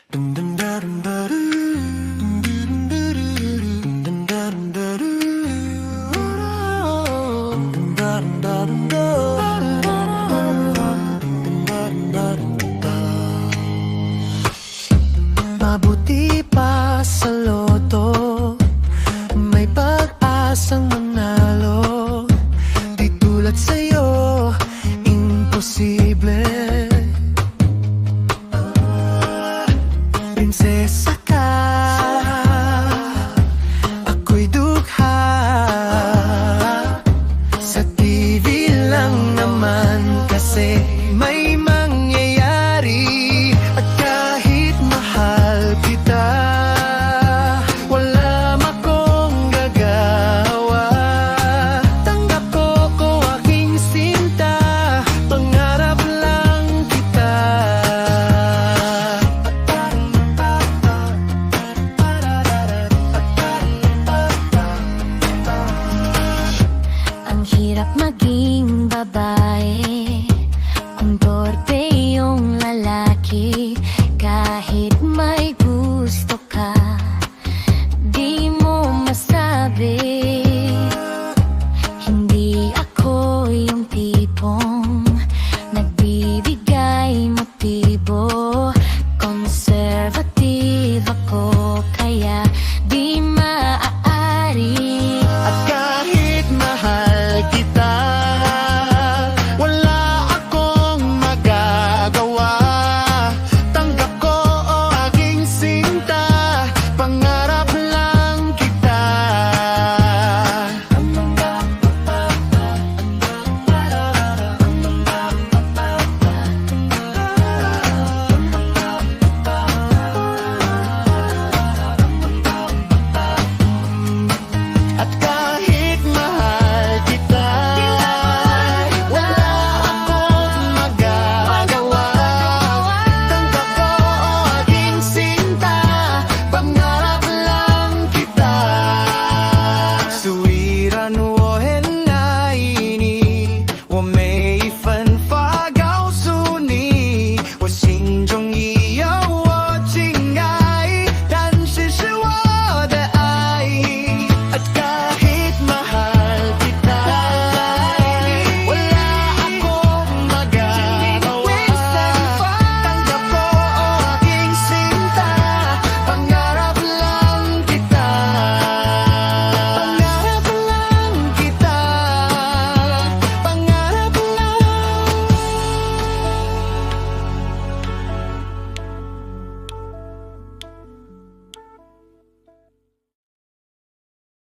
Mabuti pa sa loto, may pag-asang manalo. Di tulad sa'yo, imposible. Prinsesa ka, ako'y dukha. Sa TV lang naman kasi may mangyayari. At kahit mahal kita, walang akong gagawa. Tanggap ko aking sinta, pangarap lang kita. Ang hirap maging babae kung torpe yung lalaki. Kahit